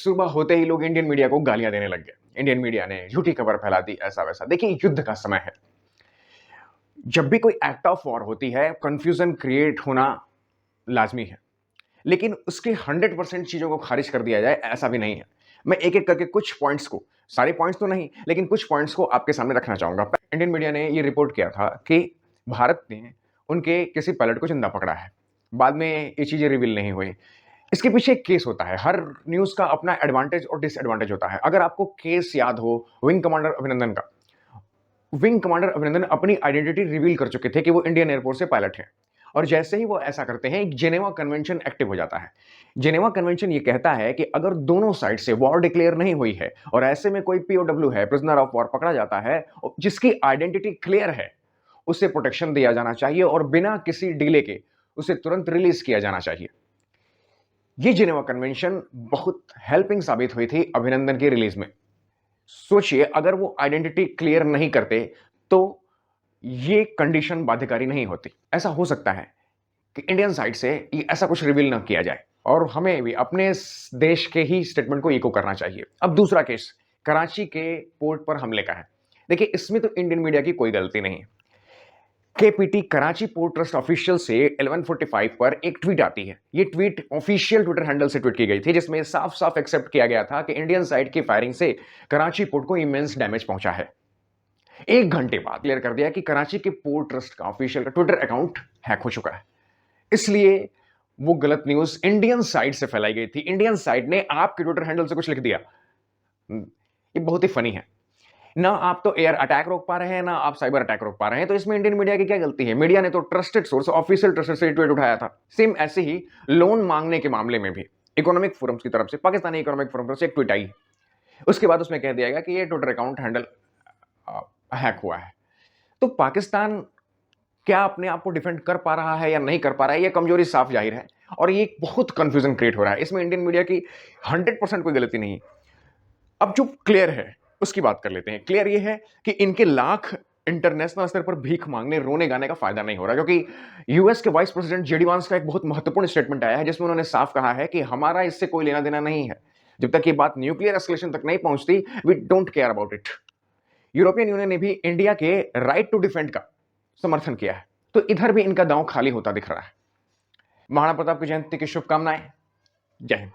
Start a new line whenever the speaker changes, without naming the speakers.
सुबह होते ही लोग इंडियन मीडिया को गालियां देने लग गए। इंडियन मीडिया ने झूठी खबर फैला दी, ऐसा वैसा। देखिए, युद्ध का समय है। जब भी कोई एक्ट ऑफ वॉर होती है, कंफ्यूजन क्रिएट होना लाजमी है, लेकिन उसके 100% चीजों को खारिज कर दिया जाए, ऐसा भी नहीं है। मैं एक एक करके कुछ पॉइंट्स को, सारे पॉइंट्स तो नहीं, लेकिन कुछ पॉइंट्स को आपके सामने रखना चाहूंगा। इंडियन मीडिया ने यह रिपोर्ट किया था कि भारत ने उनके किसी पायलट को जिंदा पकड़ा है। बाद में ये चीजें रिवील नहीं हुई। इसके पीछे एक केस होता है। हर न्यूज का अपना एडवांटेज और डिसएडवांटेज होता है। अगर आपको केस याद हो विंग कमांडर अभिनंदन का, विंग कमांडर अभिनंदन अपनी आइडेंटिटी रिवील कर चुके थे कि वो इंडियन एयरफोर्स से पायलट हैं। और जैसे ही वो ऐसा करते हैं, एक जेनेवा कन्वेंशन एक्टिव हो जाता है। जेनेवा कन्वेंशन ये कहता है कि अगर दोनों साइड से वॉर डिक्लेयर नहीं हुई है और ऐसे में कोई पीओडब्ल्यू है, प्रिजनर ऑफ वॉर पकड़ा जाता है, जिसकी आइडेंटिटी क्लियर है, उसे प्रोटेक्शन दिया जाना चाहिए और बिना किसी डिले के उसे तुरंत रिलीज किया जाना चाहिए। ये जिनेवा कन्वेंशन बहुत हेल्पिंग साबित हुई थी अभिनंदन की रिलीज में। सोचिए, अगर वो आइडेंटिटी क्लियर नहीं करते तो ये कंडीशन बाध्यकारी नहीं होती। ऐसा हो सकता है कि इंडियन साइड से ये ऐसा कुछ रिवील ना किया जाए और हमें भी अपने देश के ही स्टेटमेंट को इको करना चाहिए। अब दूसरा केस कराची के पोर्ट पर हमले का है। देखिए, इसमें तो इंडियन मीडिया की कोई गलती नहीं है। KPT Karachi port trust official से 11:45 पर एक ट्वीट आती है। ये ट्वीट ऑफिशियल ट्विटर हैंडल से ट्वीट की गई थी, जिसमें साफ साफ एक्सेप्ट किया गया था कि इंडियन साइड की फायरिंग से कराची पोर्ट को इमेंस डैमेज पहुंचा है। एक घंटे बाद क्लियर कर दिया कि कराची के पोर्ट ट्रस्ट का ऑफिशियल का ट्विटर अकाउंट हैक हो चुका है। इसलिए वो गलत न्यूज इंडियन साइड से फैलाई गई थी। इंडियन साइड ने आपके ट्विटर हैंडल से कुछ लिख दिया। ये बहुत ही फनी है। ना आप तो एयर अटैक रोक पा रहे हैं, ना आप साइबर अटैक रोक पा रहे हैं, तो इसमें इंडियन मीडिया की क्या गलती है? मीडिया ने तो ट्रस्टेड सोर्स, ऑफिशियल ट्रस्टेड से ट्वीट उठाया था। सेम ऐसे ही लोन मांगने के मामले में भी इकोनॉमिक फोरम्स की तरफ से, पाकिस्तानी इकोनॉमिक फोरम से एक ट्वीट आई। उसके बाद उसमें कह दिया गया कि ये ट्विटर अकाउंट हैंडल हैक हुआ है। तो पाकिस्तान क्या अपने आप को डिफेंड कर पा रहा है या नहीं कर पा रहा है, ये कमजोरी साफ जाहिर है और ये बहुत कंफ्यूजन क्रिएट हो रहा है। इसमें इंडियन मीडिया की 100% कोई गलती नहीं। अब जो क्लियर है उसकी बात कर लेते हैं। क्लियर ये है कि इनके लाख इंटरनेशनल स्तर पर भीख मांगने, रोने गाने का फायदा नहीं हो रहा, क्योंकि यूएस के वाइस प्रेसिडेंट जेडी वांस का एक बहुत महत्वपूर्ण स्टेटमेंट आया है, जिसमें उन्होंने साफ कहा है कि हमारा इससे कोई लेना देना नहीं है। जब तक ये बात न्यूक्लियर एस्केलेशन तक नहीं पहुंचती, we don't care about it. European Union ने भी इंडिया के राइट टू डिफेंड का समर्थन किया है, तो इधर भी इनका दांव खाली होता दिख रहा है। महाराणा प्रताप की जयंती की शुभकामनाएं। जय हिंद।